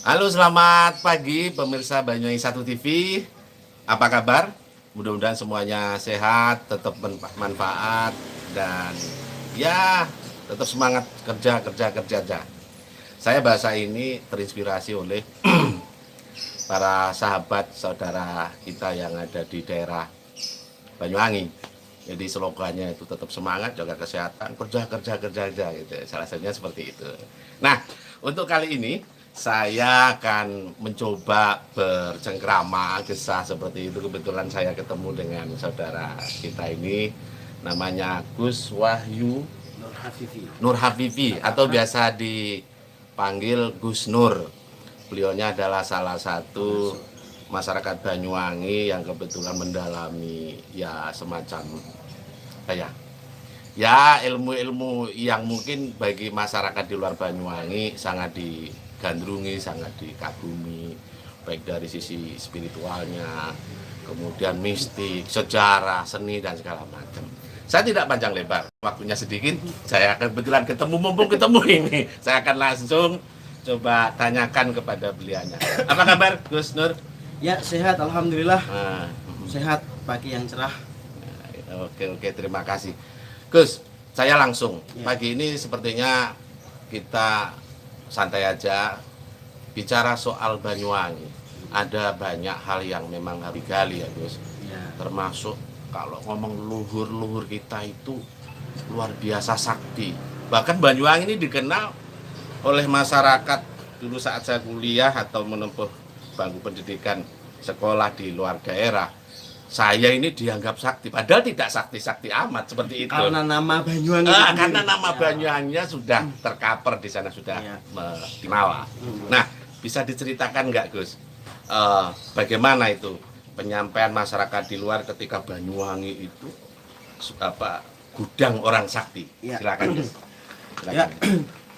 Halo, selamat pagi pemirsa Banyuwangi 1 TV. Apa kabar? Mudah-mudahan semuanya sehat, tetap bermanfaat dan ya tetap semangat kerja. Saya bahasa ini terinspirasi oleh para sahabat saudara kita yang ada di daerah Banyuwangi. Jadi slogannya itu tetap semangat, jaga kesehatan, kerja gitu. Salah satunya seperti itu. Nah, untuk kali ini saya akan mencoba bercengkrama kisah seperti itu. Kebetulan saya ketemu dengan saudara kita ini, namanya Gus Wahyu Nur Hafifi atau biasa dipanggil Gus Nur. Beliaunya adalah salah satu masyarakat Banyuwangi yang kebetulan mendalami ya semacam ilmu-ilmu yang mungkin bagi masyarakat di luar Banyuwangi sangat digandrungi, sangat dikagumi, baik dari sisi spiritualnya, kemudian mistik, sejarah, seni dan segala macam. Saya tidak panjang lebar, waktunya sedikit. Saya akan kebetulan mumpung ketemu ini, saya akan langsung coba tanyakan kepada beliaunya. Apa kabar, Gus Nur? Ya, sehat, alhamdulillah. Nah, Sehat, pagi yang cerah. oke, terima kasih. Gus, saya langsung. Ya. Pagi ini sepertinya kita santai aja bicara soal Banyuwangi. Ada banyak hal yang memang harus digali ya, Gus. Ya. Termasuk kalau ngomong luhur-luhur kita itu luar biasa sakti. Bahkan Banyuwangi ini dikenal oleh masyarakat dulu saat saya kuliah atau menempuh bangku pendidikan sekolah di luar daerah. Saya ini dianggap sakti, padahal tidak sakti-sakti amat seperti itu. Karena nama Banyuwangi. Karena nama Banyuwanginya sudah tercover di sana, sudah dibawa. Nah, bisa diceritakan nggak, Gus? Bagaimana itu penyampaian masyarakat di luar ketika Banyuwangi itu gudang orang sakti? Ya. Silakan, Gus. Ya.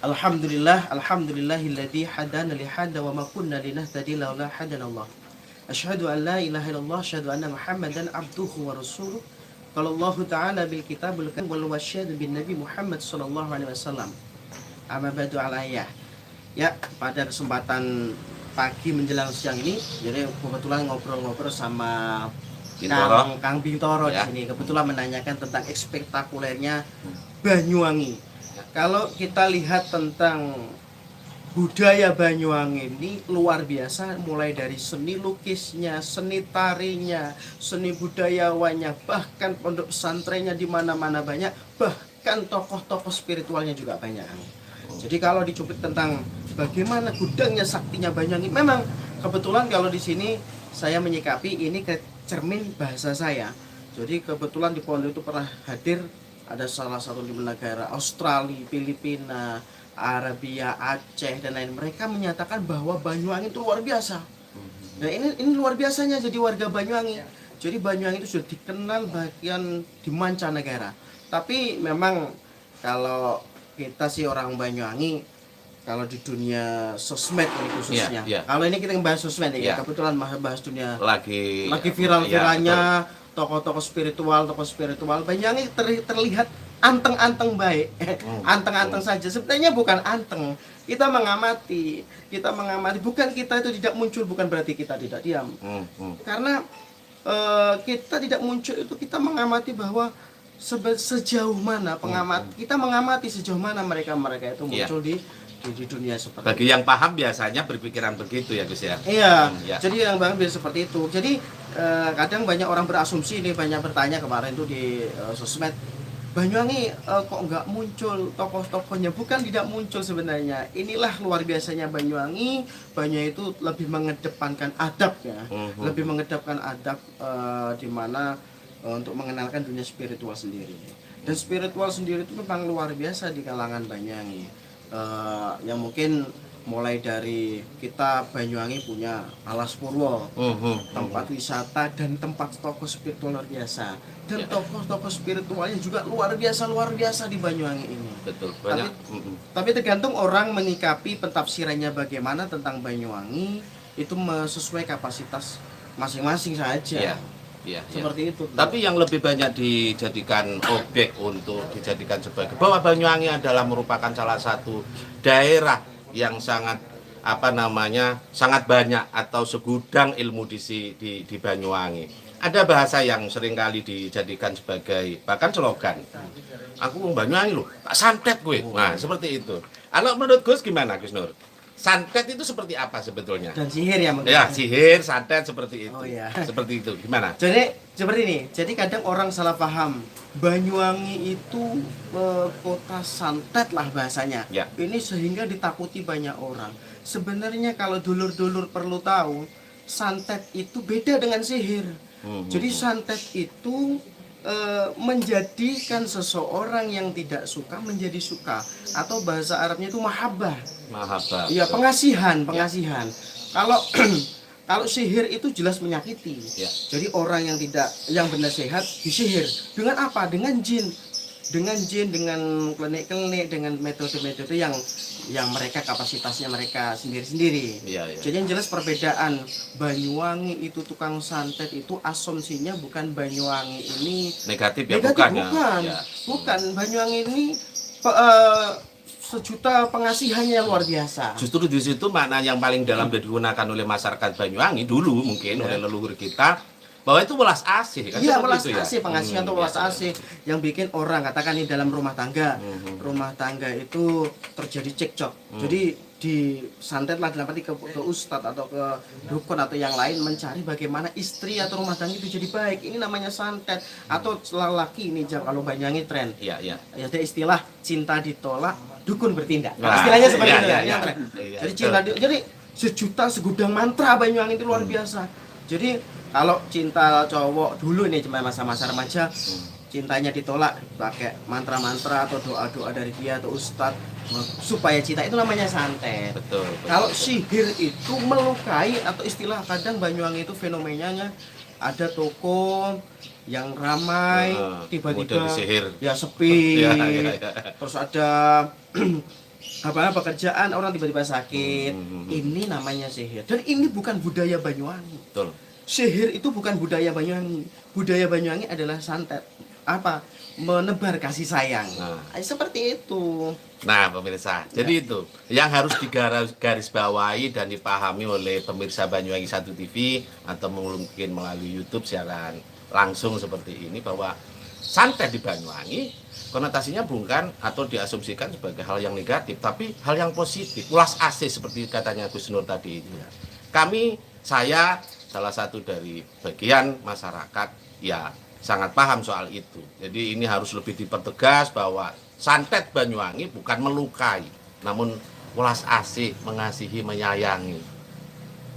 Alhamdulillahilladzi hadana li hada wa ma kunna linahtadi laula hadana Allah. Asyhadu an la ilaha illallah, asyhadu anna Muhammadan abduhu wa rasuluh. Qala Allah Ta'ala bil kitabul karim wal wasyhadu bin Nabi Muhammad sallallahu alaihi wasallam. Amma ba'du alayah. Ya, pada kesempatan pagi menjelang siang ini, jadi kebetulan ngobrol-ngobrol sama Kang Bintoro ya. di sini. Kebetulan menanyakan tentang spektakulernya Banyuwangi. Kalau kita lihat tentang budaya Banyuwangi ini luar biasa, mulai dari seni lukisnya, seni tarinya, seni budayawannya, bahkan pondok pesantrennya di mana-mana banyak, bahkan tokoh-tokoh spiritualnya juga banyak. Jadi kalau dicuplik tentang bagaimana gudangnya saktinya Banyuwangi, memang kebetulan kalau di sini saya menyikapi ini ke cermin bahasa saya. Jadi kebetulan di pondok itu pernah hadir ada salah satu di negara Australia, Filipina, Arabia, Aceh dan lain. Mereka menyatakan bahwa Banyuwangi itu luar biasa. Nah, ini luar biasanya jadi warga Banyuwangi. Jadi Banyuwangi itu sudah dikenal bagian di mancanegara. Tapi memang kalau kita sih orang Banyuwangi, kalau di dunia sosmed ini khususnya. Kalau ini kita bahas sosmed ya, kebetulan bahas dunia lagi viral-viralnya. Tokoh-tokoh spiritual Banyuwangi terlihat anteng-anteng baik, anteng-anteng saja. Sebenarnya bukan anteng. Kita mengamati, bukan kita itu tidak muncul, bukan berarti kita tidak diam. Karena kita tidak muncul itu kita mengamati bahwa sejauh mana kita mengamati sejauh mana mereka itu muncul di dunia seperti bagi yang paham biasanya berpikiran begitu ya, Gus ya. Iya. Jadi yang paham biasa seperti itu. Jadi kadang banyak orang berasumsi, ini banyak bertanya kemarin tuh di sosmed, Banyuwangi kok nggak muncul tokoh-tokohnya? Bukan tidak muncul sebenarnya. Inilah luar biasanya Banyuwangi. Banyuwangi itu lebih mengedepankan adab ya, lebih mengedepankan adab di mana untuk mengenalkan dunia spiritual sendiri. Dan spiritual sendiri itu memang luar biasa di kalangan Banyuwangi. Yang mungkin mulai dari kita Banyuwangi punya Alas Purwo, tempat wisata dan tempat tokoh spiritual luar biasa, dan tokoh-tokoh spiritualnya juga luar biasa di Banyuwangi ini. Betul, banyak. Tapi tergantung orang menyikapi pentafsirannya bagaimana tentang Banyuwangi, itu sesuai kapasitas masing-masing saja. Seperti itu. Tapi yang lebih banyak dijadikan objek untuk dijadikan sebagai bahwa Banyuwangi adalah merupakan salah satu daerah yang sangat sangat banyak atau segudang ilmu di Banyuwangi. Ada bahasa yang seringkali dijadikan sebagai bahkan slogan. Aku wong Banyuwangi loh, tak santet gue. Nah, seperti itu. Kalau menurut Gus gimana, Gus Nur? Santet itu seperti apa sebetulnya? Dan sihir ya mungkin. Ya, sihir, santet seperti itu. Oh, iya. Seperti itu. Gimana? Jadi seperti ini. Jadi kadang orang salah paham. Banyuwangi itu kota santet lah bahasanya. Ya. Ini sehingga ditakuti banyak orang. Sebenarnya kalau dulur-dulur perlu tahu, santet itu beda dengan sihir. Jadi santet itu menjadikan seseorang yang tidak suka menjadi suka, atau bahasa Arabnya itu mahabbah. Mahabbah. Iya, pengasihan. Kalau kalau sihir itu jelas menyakiti. Ya. Jadi orang yang benar sehat disihir. Dengan apa? Dengan jin, dengan klinik-klinik, dengan metode-metode yang mereka kapasitasnya mereka sendiri-sendiri. Iya, iya. Jadi yang jelas perbedaan Banyuwangi itu tukang santet itu asumsinya bukan Banyuwangi ini Negatif ya, negatif, bukan ya? bukan. Ya. Bukan. Banyuwangi ini sejuta pengasihannya yang luar biasa. Justru di situ makna yang paling dalam digunakan oleh masyarakat Banyuwangi dulu mungkin oleh leluhur kita, bahwa itu welas asih kan. Iya, seperti welas itu ya? asih, pengasihan atau welas Biasa. asih yang bikin orang, katakan ini dalam rumah tangga. Rumah tangga itu terjadi cekcok. Jadi disantet lah dalam arti ke ustadz atau ke dukun atau yang lain mencari bagaimana istri atau rumah tangga itu jadi baik. Ini namanya santet. Atau lelaki ini kalau Banyuwangi tren. Iya, iya. Ada istilah cinta ditolak, dukun bertindak. Nah, Istilahnya seperti iya, itu iya, ya. iya. Tren. Iya, Jadi betul. jadi sejuta segudang mantra Banyuwangi itu luar biasa. Jadi kalau cinta cowok dulu ini cuma masa-masa remaja, cintanya ditolak pakai mantra-mantra atau doa-doa dari dia atau ustadz supaya cinta, itu namanya santet. Betul. Kalau sihir itu melukai, atau istilah kadang Banyuwangi itu fenomenanya ada toko yang ramai tiba-tiba kemudian disihir. ya sepi. Iya, iya, iya. Terus ada pekerjaan orang tiba-tiba sakit. Ini namanya sihir. Dan ini bukan budaya Banyuwangi. Betul. Sihir itu bukan budaya Banyuwangi. Budaya Banyuwangi adalah santet. Apa? Menebar kasih sayang. Nah. Seperti itu. Nah, pemirsa, jadi itu yang harus digarisbawahi dan dipahami oleh pemirsa Banyuwangi 1 TV atau mungkin melalui YouTube siaran langsung seperti ini, bahwa santet di Banyuwangi konotasinya bukan atau diasumsikan sebagai hal yang negatif, tapi hal yang positif, ulas asih seperti katanya Gus Nur tadi itu. Saya salah satu dari bagian masyarakat ya sangat paham soal itu. Jadi ini harus lebih dipertegas bahwa santet Banyuwangi bukan melukai, namun welas asih, mengasihi, menyayangi,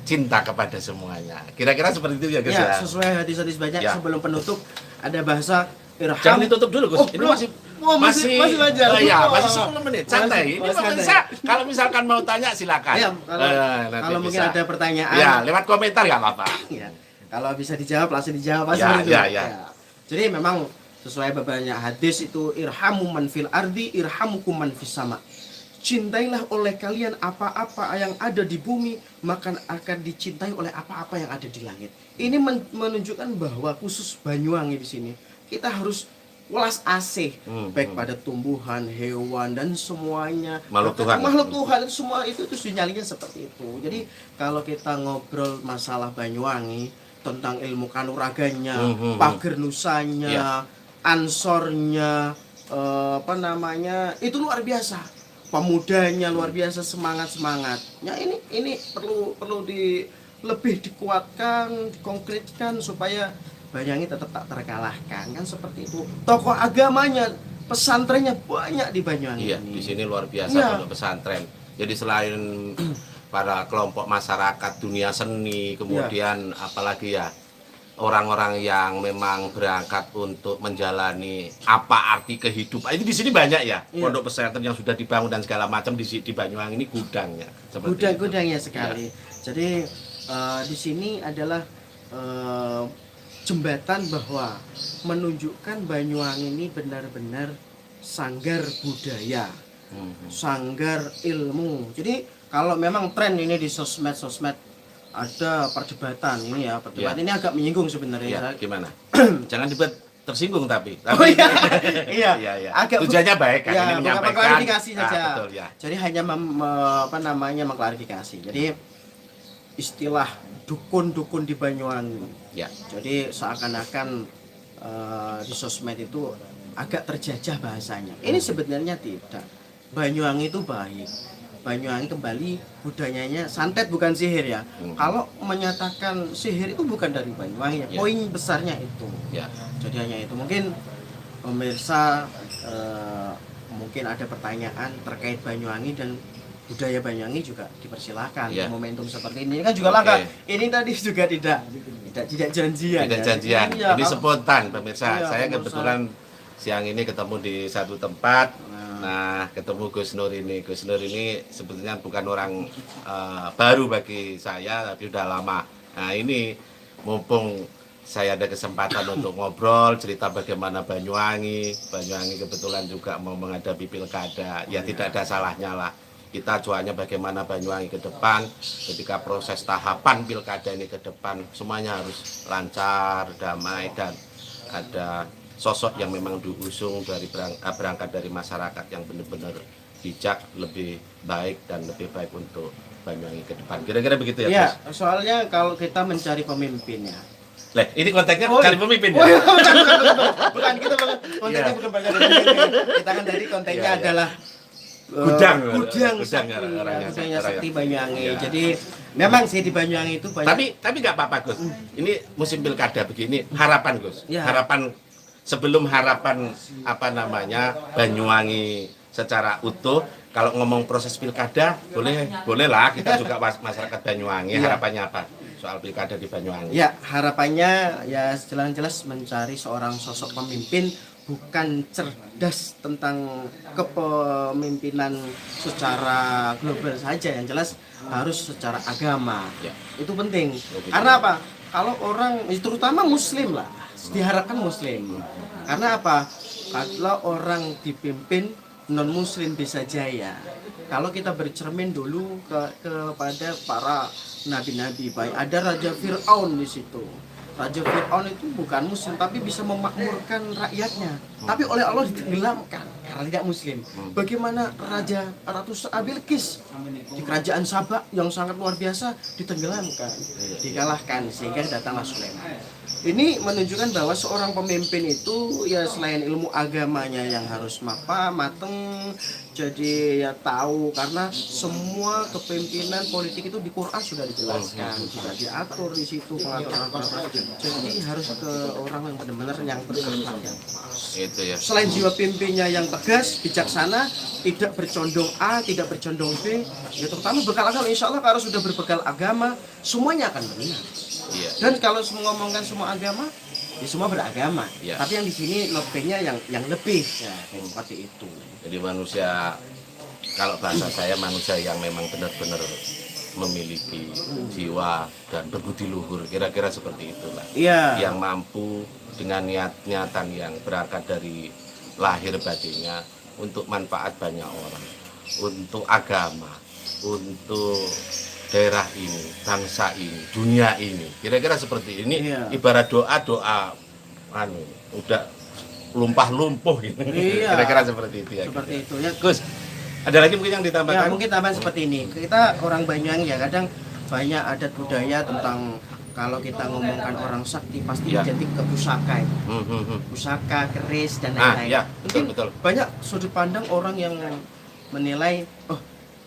cinta kepada semuanya. Kira-kira seperti itu ya, Gus Ya, ya. sesuai hadis-hadis banyak. Ya. Sebelum penutup ada bahasa irham. Jangan ditutup dulu, Gus. Oh, Ini belum. masih Oh, masih lanjut. Oh, iya, Oh. masih 10 menit. Santai. Ini Masih pemirsa, kalau misalkan mau tanya silakan. Ya, Nanti kalau mungkin bisa. ada pertanyaan. Ya, lewat komentar nggak apa-apa. Ya, kalau bisa dijawab langsung dijawab. Ya, seperti itu. ya. Jadi memang sesuai banyak hadis itu, irhamu man fil ardi irhamukum man fis sama. Cintailah oleh kalian apa-apa yang ada di bumi, maka akan dicintai oleh apa-apa yang ada di langit. Ini menunjukkan bahwa khusus Banyuwangi di sini kita harus welas asih, baik pada tumbuhan, hewan, dan semuanya. Makhluk Tuhan. Makhluk Tuhan itu semua itu sinyalnya seperti itu. Jadi kalau kita ngobrol masalah Banyuwangi tentang ilmu kanuraganya, pager nusanya, ansornya, itu luar biasa. Pemudanya luar biasa, semangatnya ini perlu lebih dikuatkan, dikonkretkan supaya Banyuwangi tetap tak terkalahkan, kan seperti itu. Tokoh agamanya, pesantrennya banyak di Banyuwangi. Iya, ini. di sini luar biasa Iya. pondok pesantren. Jadi selain para kelompok masyarakat dunia seni, kemudian apalagi ya orang-orang yang memang berangkat untuk menjalani apa arti kehidupan. Itu di sini banyak ya, Iya. pondok pesantren yang sudah dibangun dan segala macam di Banyuwangi ini gudangnya. Seperti itu. Gudang-gudangnya sekali. Jadi di sini adalah jembatan bahwa menunjukkan Banyuwangi ini benar-benar sanggar budaya, sanggar ilmu. Jadi kalau memang tren ini di sosmed ada perdebatan ini ya, perdebatan Ya. ini agak menyinggung sebenarnya. Ya, gimana? Jangan dibuat tersinggung tapi Oh iya, iya, iya. agak Tujuannya baik kan, ya, ini bukan menyampaikan. klarifikasi Ah, saja. betul ya. Jadi hanya apa namanya mengklarifikasi. Jadi istilah dukun-dukun di Banyuwangi. Ya. Jadi seakan-akan di sosmed itu agak terjajah bahasanya. Ini sebenarnya tidak. Banyuwangi itu baik. Banyuwangi kembali budayanya santet bukan sihir ya. Kalau menyatakan sihir itu bukan dari Banyuwangi ya. Ya. Poin besarnya itu. Ya. Jadi hanya itu. Mungkin pemirsa mungkin ada pertanyaan terkait Banyuwangi dan budaya Banyuwangi juga dipersilahkan. Ya. Momentum seperti ini kan juga Oke. langka. Ini tadi juga tidak janjian. Tidak ya. janjian. Iya, Ini kalau- spontan pemirsa. Iya, Saya pemirsa. kebetulan siang ini ketemu di satu tempat. Nah, ketemu Gus Nur ini. Gus Nur ini sebetulnya bukan orang baru bagi saya, tapi udah lama. Nah, ini mumpung saya ada kesempatan untuk ngobrol, cerita bagaimana Banyuwangi. Banyuwangi kebetulan juga mau menghadapi pilkada. Ya tidak ada salahnya lah. Kita cuanya bagaimana Banyuwangi ke depan, ketika proses tahapan pilkada ini ke depan, semuanya harus lancar, damai, dan ada sosok yang memang diusung dari berangkat dari masyarakat yang benar-benar bijak, lebih baik dan lebih baik untuk Banyuwangi ke depan. Kira-kira begitu ya, Iya, Gus? soalnya kalau kita mencari pemimpinnya. Lah, ini konteksnya Oh, cari iya. pemimpin Oh, ya? iya, bukan kita kontennya Iya. bukan mencari pemimpin. Kita kan tadi kontennya Iya, iya. adalah Gudang gudang ya, sakti, orangnya, gudangnya orangnya. sakti Banyuwangi. Iya. Jadi memang sih di Banyuwangi itu banyak. Tapi nggak apa-apa, Gus. Ini musim pilkada begini, harapan, Gus. Ya. Harapan sebelum harapan apa namanya Banyuwangi secara utuh. Kalau ngomong proses pilkada, bolehlah kita juga masyarakat Banyuwangi. Ya. Harapannya apa soal pilkada di Banyuwangi? Ya, harapannya ya jelas-jelas mencari seorang sosok pemimpin bukan cerdas tentang kepemimpinan secara global saja, yang jelas harus secara agama. Ya. Itu penting. Betul. Karena apa? Kalau orang terutama muslim lah, diharapkan muslim. Karena apa? Kalau orang dipimpin non muslim bisa jaya. Kalau kita bercermin dulu kepada para nabi-nabi, baik ada Raja Fir'aun di situ. Raja Fir'aun itu bukan muslim tapi bisa memakmurkan rakyatnya. Tapi oleh Allah ditenggelamkan karena tidak muslim. Bagaimana Raja Ratu Bilqis di kerajaan Sabak yang sangat luar biasa ditenggelamkan, dikalahkan sehingga datanglah Sulaiman. Ini menunjukkan bahwa seorang pemimpin itu ya selain ilmu agamanya yang harus mateng, jadi ya tahu, karena semua kepemimpinan politik itu di Quran sudah dijelaskan, sudah diatur di situ pengaturan. Jadi harus ke orang yang benar-benar yang berakhlak yang pas. Itu ya. Selain jiwa pimpinnya yang tegas, bijaksana, tidak bercondong A, tidak bercondong B, ya terutama bekal agama. Insya Allah kalau sudah berbekal agama, semuanya akan benar. Iya. Dan kalau ngomongkan semua agama, ya semua beragama. Ya. Tapi yang di sini lebihnya yang lebih, ya kayak seperti itu. Jadi manusia, kalau bahasa saya manusia yang memang benar-benar memiliki jiwa dan berbudi luhur, kira-kira seperti itulah. Iya. Yang mampu dengan niatan yang berangkat dari lahir batinnya untuk manfaat banyak orang, untuk agama, untuk daerah ini, bangsa ini, dunia ini. Kira-kira seperti ini. Iya. Ibarat doa udah lumpuh gitu. Iya. Kira-kira seperti itu ya. Seperti gitu. itu ya. Gus, ada lagi mungkin yang Ya ditambahkan? mungkin tambahan seperti ini. Kita orang Banyuwangi ya kadang banyak adat budaya tentang kalau kita ngomongkan orang sakti pasti Ya. identik ke pusaka itu. Hmm. Pusaka, keris dan Ah, lain-lain. ya, Mungkin betul. banyak sudut pandang orang yang menilai, oh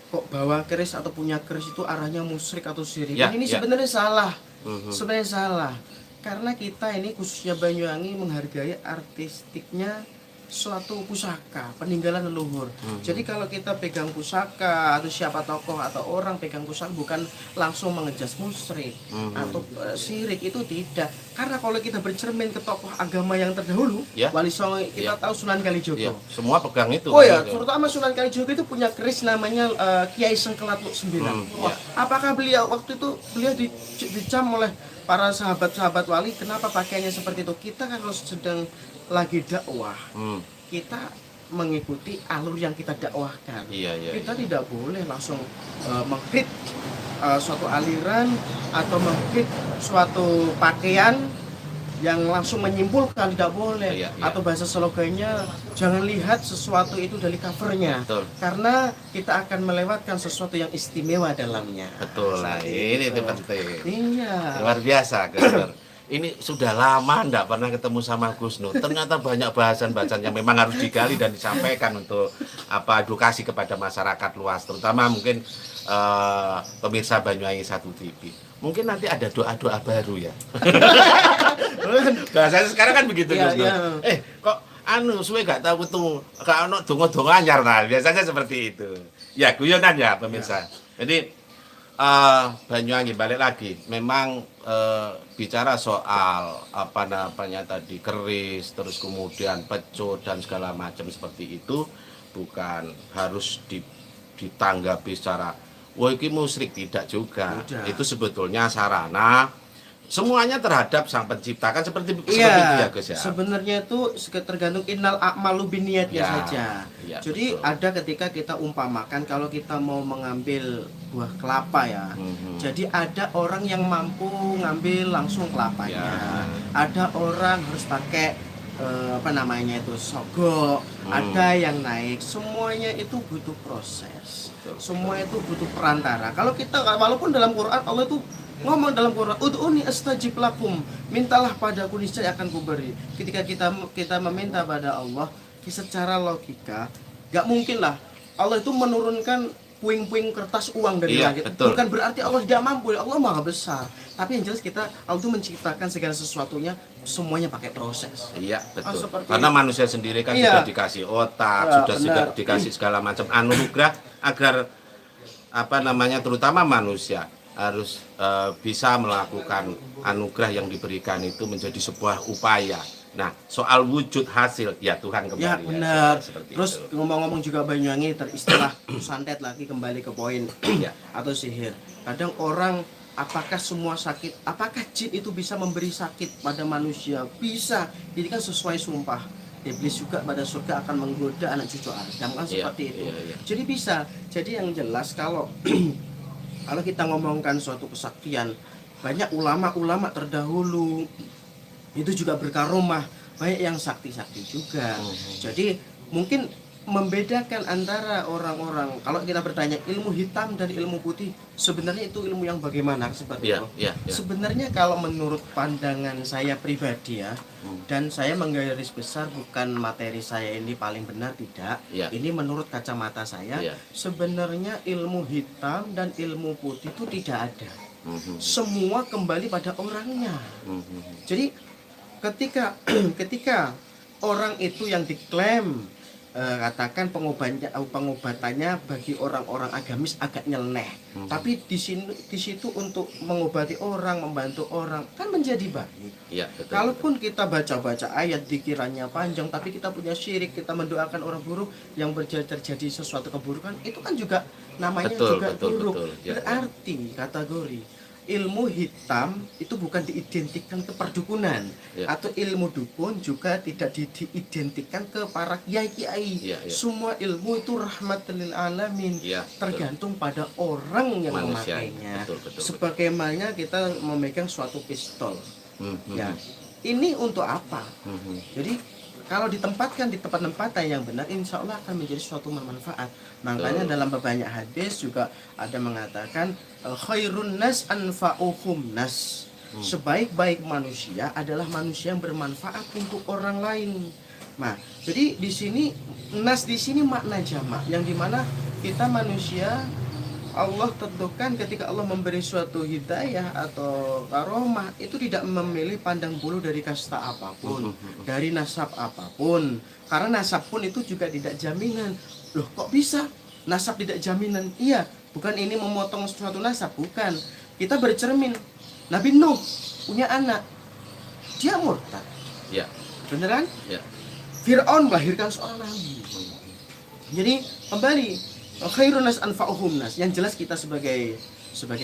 kok bawa keris atau punya keris itu arahnya musyrik atau syirik. Ya, Dan ini ya. sebenarnya salah. Mhm. Sebenarnya salah. Karena kita ini khususnya Banyuwangi menghargai artistiknya suatu pusaka, peninggalan leluhur. Jadi kalau kita pegang pusaka atau siapa tokoh atau orang pegang pusaka bukan langsung mengejas musyrik atau syirik, itu tidak. Karena kalau kita bercermin ke tokoh agama yang terdahulu, Ya. Wali Songo kita Ya. tahu Sunan Kalijogo. Iya, semua pegang itu. Oh ya, Gitu. terutama Sunan Kalijogo itu punya keris namanya Kiai Sengkelat Luk 9. Ya. Apakah beliau waktu itu beliau dicam oleh para sahabat-sahabat wali, kenapa pakaiannya seperti itu? Kita kan kalau sedang lagi dakwah, Hmm. kita mengikuti alur yang kita dakwahkan. Iya. Kita tidak boleh langsung menghit suatu aliran atau menghit suatu pakaian yang langsung menyimpulkan, tidak boleh. Iya, iya. Atau bahasa slogannya, jangan lihat sesuatu itu dari covernya, Betul. karena kita akan melewatkan sesuatu yang istimewa dalamnya. Betul. Nah, ini itu penting. Iya. Luar biasa, Gus Nur. Ini sudah lama enggak pernah ketemu sama Gus Nur. Ternyata banyak bahasan-bahasan yang memang harus digali dan disampaikan untuk edukasi kepada masyarakat luas, terutama mungkin pemirsa Banyuwangi 1 TV. Mungkin nanti ada doa-doa baru ya. Bahasanya sekarang kan begitu, Iya, Gus Nur. iya. Kok suwe gak tahu ketemu gak ono donga-donga anyar, nah biasanya seperti itu. Ya, guyonan ya pemirsa. Jadi Banyuwangi balik lagi, memang bicara soal apa namanya tadi keris, terus kemudian pecut dan segala macam seperti itu bukan harus ditanggapi secara wah ini musyrik, tidak juga. Tidak. Itu sebetulnya sarana semuanya terhadap sang pencipta, kan seperti itu Iya, ya Gus ya. sebenarnya itu tergantung innal a'malu binniyatnya Ya, saja. ya, Jadi betul. ada ketika kita umpamakan kalau kita mau mengambil buah kelapa ya. Jadi ada orang yang mampu ngambil langsung kelapanya. Ya. Ada orang harus pakai apa namanya itu sogok. Ada yang naik. Semuanya itu butuh proses. Betul. Semua itu butuh perantara. Kalau kita walaupun dalam Quran Allah itu ngomong dalam Quran, ud'uni astajib lakum, mintalah padaku niscaya akan kuberi. Ketika kita meminta pada Allah, secara logika nggak mungkin lah Allah itu menurunkan puing-puing kertas uang dari Iya, langit. betul. Bukan berarti Allah tidak mampu, Allah maha besar. Tapi yang jelas Allah itu menciptakan segala sesuatunya semuanya pakai proses. Iya, betul. seperti Karena itu. manusia sendiri kan Iya. sudah dikasih otak, Ya, sudah benar. dikasih segala macam anugerah agar apa namanya terutama manusia harus bisa melakukan anugerah yang diberikan itu menjadi sebuah upaya. Nah, soal wujud hasil ya Tuhan kembali. Ya benar. Seperti Terus itu. ngomong-ngomong juga Banyuwangi teristilah santet lagi kembali ke poin Ya. atau sihir. Kadang orang apakah semua sakit, apakah jin itu bisa memberi sakit pada manusia? Bisa. Jadi kan sesuai sumpah. Iblis juga pada surga akan menggoda anak cucu Adam kan Iya, seperti itu. iya, iya. Jadi bisa. Jadi yang jelas kalau kalau kita ngomongkan suatu kesaktian, banyak ulama-ulama terdahulu itu juga berkaromah, banyak yang sakti-sakti juga. Jadi mungkin membedakan antara orang-orang, kalau kita bertanya ilmu hitam dan ilmu putih, sebenarnya itu ilmu yang bagaimana seperti Iya, itu. iya, iya. Sebenarnya kalau menurut pandangan saya pribadi ya, dan saya menggaris besar bukan materi saya ini paling benar, tidak. Iya. Ini menurut kacamata saya, Iya. sebenarnya ilmu hitam dan ilmu putih itu tidak ada. Mhm, Semua kembali pada orangnya. mhm. Jadi ketika orang itu yang diklaim katakan pengobatannya bagi orang-orang agamis agak nyeleneh, tapi di situ untuk mengobati orang, membantu orang kan menjadi baik. Iya, betul. Kalaupun kita baca-baca ayat dikiranya panjang, tapi kita punya syirik, kita mendoakan orang buruk yang terjadi sesuatu keburukan, itu kan juga namanya Betul, juga betul, buruk. betul. Ya, Berarti kategori ilmu hitam itu bukan diidentikan ke perdukunan, Ya. atau ilmu dukun juga tidak diidentikan ke para kiai-kiai. Ya, ya. Semua ilmu itu rahmatan lil alamin, Ya, tergantung pada orang yang Manusia. memakainya. Betul, betul, betul. Sebagaimana kita memegang suatu pistol. Mhm, Ya, ini untuk apa? mhm. Jadi kalau ditempatkan di tempat-tempat yang benar, insya Allah akan menjadi suatu bermanfaat. Makanya Betul. dalam banyak hadis juga ada mengatakan khairun nas anfa'uhum nas. Sebaik-baik manusia adalah manusia yang bermanfaat untuk orang lain. Nah, jadi di sini nas di sini makna jamak, yang dimana kita manusia Allah tentukan ketika Allah memberi suatu hidayah atau karomah itu tidak memilih pandang bulu dari kasta apapun, dari nasab apapun. Karena nasab pun itu juga tidak jaminan. Loh, kok bisa nasab tidak jaminan? Iya, bukan ini memotong suatu nasab, bukan. Kita bercermin. Nabi Nuh punya anak, dia murtad, Ya, beneran? ya. Fir'aun melahirkan seorang nabi. Jadi kembali khairun nas anfa'uhum nas. Yang jelas kita sebagai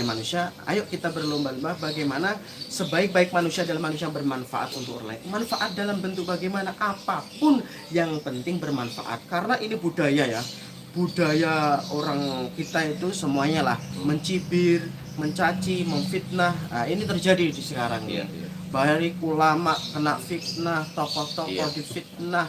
manusia, ayo kita berlomba-lomba bagaimana sebaik-baik manusia adalah manusia yang bermanfaat untuk orang lain. Manfaat dalam bentuk bagaimana, apapun yang penting bermanfaat. Karena ini budaya ya. Budaya orang kita itu semuanya lah mencibir, mencaci, memfitnah. Nah, ini terjadi di sekarang Iya, ini. iya. Baik ulama kena fitnah, tokoh-tokoh Iya. difitnah,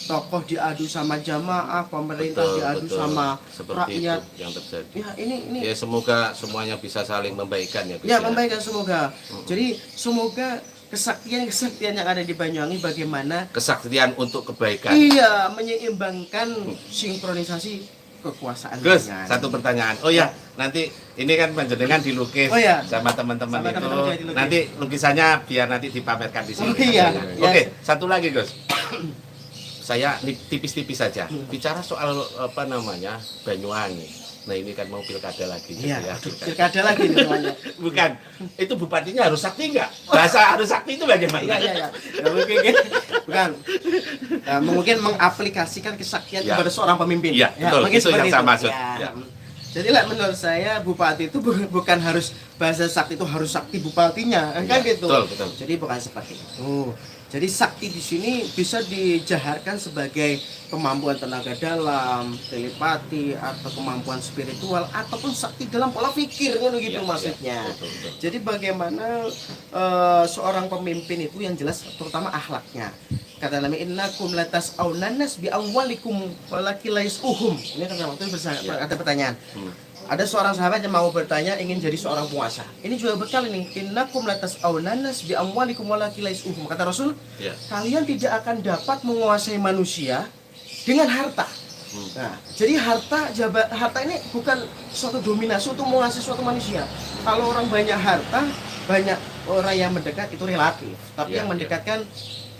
tokoh diadu sama jamaah, pemerintah diadu sama seperti rakyat. itu yang terjadi. Ya, ini Ya semoga semuanya bisa saling membaikan ya Gus. ya membaikkan semoga. Jadi semoga kesaktian yang ada di Banyuwangi bagaimana Kesaktian untuk kebaikan. iya menyeimbangkan sinkronisasi kekuasaan Gus, dengan. satu pertanyaan. Oh ya, nanti ini kan panjenengan dilukis Oh ya. sama teman-teman Sama itu. teman-teman dilukis. Nanti lukisannya biar nanti dipamerkan di sini. Oh iya. Oke, satu lagi Gus. Saya tipis-tipis saja. Bicara soal apa namanya Banyuwangi. Nah ini kan mau pilkada lagi gitu Iya, ya. pilkada lagi nih namanya. Bukan, itu bupatinya harus sakti nggak? Bahasa harus sakti itu bagaimana? Iya, iya, iya. Nggak mungkin, bukan. Mungkin mengaplikasikan kesaktian Ya. kepada seorang pemimpin. Iya, betul. mungkin Itu yang seperti saya maksud. Ya. Ya. Jadi lah menurut saya bupati itu bukan harus bahasa sakti itu harus sakti bupatinya, kan Iya, gitu. betul, betul. Jadi bukan seperti itu. Jadi sakti di sini bisa dijaharkan sebagai kemampuan tenaga dalam, telepati atau kemampuan spiritual ataupun sakti dalam pola pikir kan gitu Iya, maksudnya. iya, betul, betul. Jadi bagaimana seorang pemimpin itu yang jelas terutama akhlaknya. Kata Nabi innakum latas aunanas bi amwalikum walakilais uhum. Ini kan waktu itu ada pertanyaan. Ada seorang sahabat yang mau bertanya ingin jadi seorang penguasa. Ini juga bekal ini. Innakum latas aunanas bi amwalikum walakilais uhum. Kata Rasul, Ya. kalian tidak akan dapat menguasai manusia dengan harta. Nah, jadi harta ini bukan suatu dominasi untuk menguasai suatu manusia. Kalau orang banyak harta, banyak orang yang mendekat itu relatif. Tapi Ya, yang ya. mendekatkan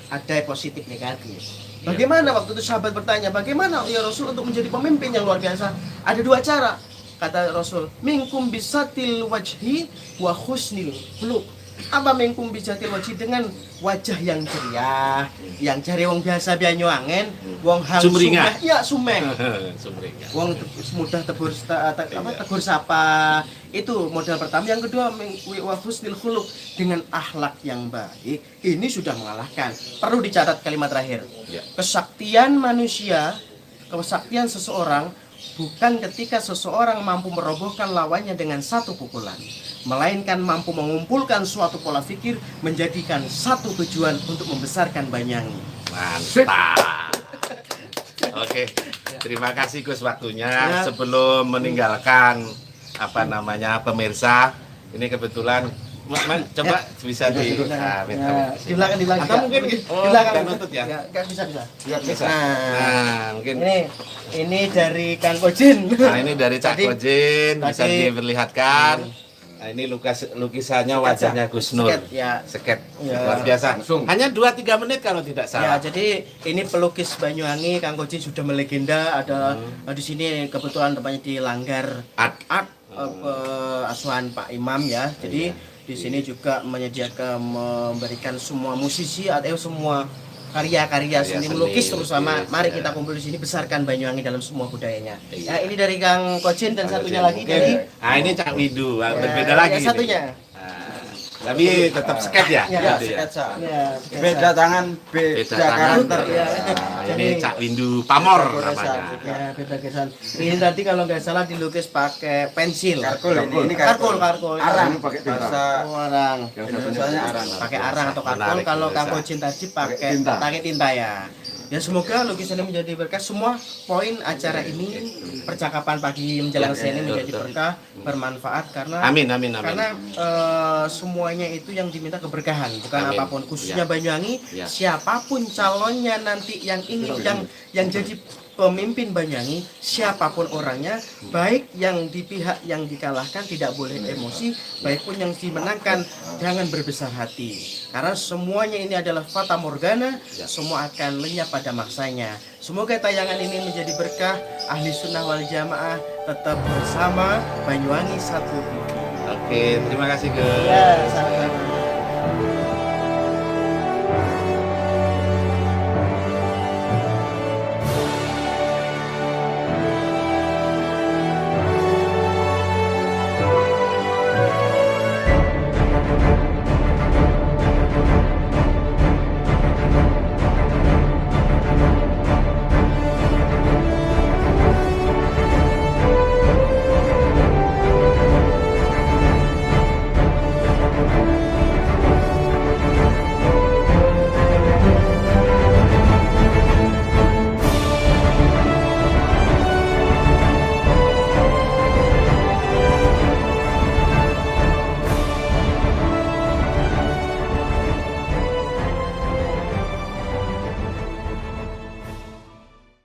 ada positif negatif. Bagaimana waktu itu sahabat bertanya, bagaimana ya Rasul untuk menjadi pemimpin yang luar biasa? Ada dua cara. Kata Rasul, minkum bisatil wajhi wa husnil khuluq. Apa minkum bisatil wajhi dengan wajah yang ceria, yang cari wong biasa Banyuwangen, wong hang Sumringah. sumeh, ya sumeh. Sumringah. Wong mudah tegur sapa. Itu modal pertama. Yang kedua wa husnil khuluq, dengan akhlak yang baik. Ini sudah mengalahkan. Perlu dicatat kalimat terakhir. Ya. Kesaktian manusia, kesaktian seseorang bukan ketika seseorang mampu merobohkan lawannya dengan satu pukulan, melainkan mampu mengumpulkan suatu pola pikir menjadikan satu tujuan untuk membesarkan Banyuwangi. Mantap. Oke, terima kasih Gus waktunya. Ya. Sebelum meninggalkan apa namanya pemirsa, ini kebetulan coba bisa di Di belakang. Atau mungkin di oh, belakang kita nutut ya? Nggak bisa. Bisa. Nah, Nah, mungkin ini dari Kang Kojin. nah ini dari Cak Tadi- Kojin bisa tadi- diperlihatkan. Nah, ini lukisannya wajahnya Gus Nur. Sket, ya. Seket. Ya. Luar biasa. Langsung. Hanya 2-3 menit kalau tidak Ya, salah. jadi ini pelukis Banyuwangi, Kang Kojin sudah melegenda. Ada di sini kebetulan tempatnya di Langgar Art. asuhan Pak Imam ya. Jadi di sini juga menyediakan memberikan semua musisi atau semua karya-karya seni seni, melukis terutama. lukis, Mari ya. kita kumpul di sini besarkan Banyuwangi dalam semua budayanya. Iya. Ya, ini dari Kang Kojin dan Kang satunya Kojin. lagi Oke. dari Nah, ini Cak Widu, berbeda ya, lagi. ya, ini. satunya. Nah, tapi tetap sket ya. Ya, gitu ya. sketsa. Ya, sketsa. Beda tangan, Beda beda tangan. karakter. Ya. Nah, ini Jadi- Cak Windu Pamor Kesan. namanya. Ya, beda kesan. Ini tadi kalau nggak salah dilukis pakai pensil. Karkul ini Karkul. Arang pakai bahasa Orang. Indonesianya arang. Pakai arang atau karkul. Menarik, Kalau Kang biasa. Kojin tadi Pakai pakai tinta. tinta ya. Ya semoga lukisan ini menjadi berkah. Semua poin acara ini, percakapan pagi menjelang siang ini menjadi berkah, bermanfaat karena Amin, amin, amin. karena semuanya itu yang diminta keberkahan, bukan Amin. apapun. Khususnya Ya. Banyuwangi, Ya. siapapun calonnya nanti yang ini yang jadi pemimpin Banyuwangi, siapapun orangnya, baik yang di pihak yang dikalahkan tidak boleh emosi, baik pun yang dimenangkan jangan berbesar hati. Karena semuanya ini adalah fata morgana, Ya. semua akan lenyap pada maksanya. Semoga tayangan ini menjadi berkah. Ahli sunnah wal jamaah tetap bersama Banyuwangi Satu TV. Oke, terima kasih Gus. Ya, sama-sama.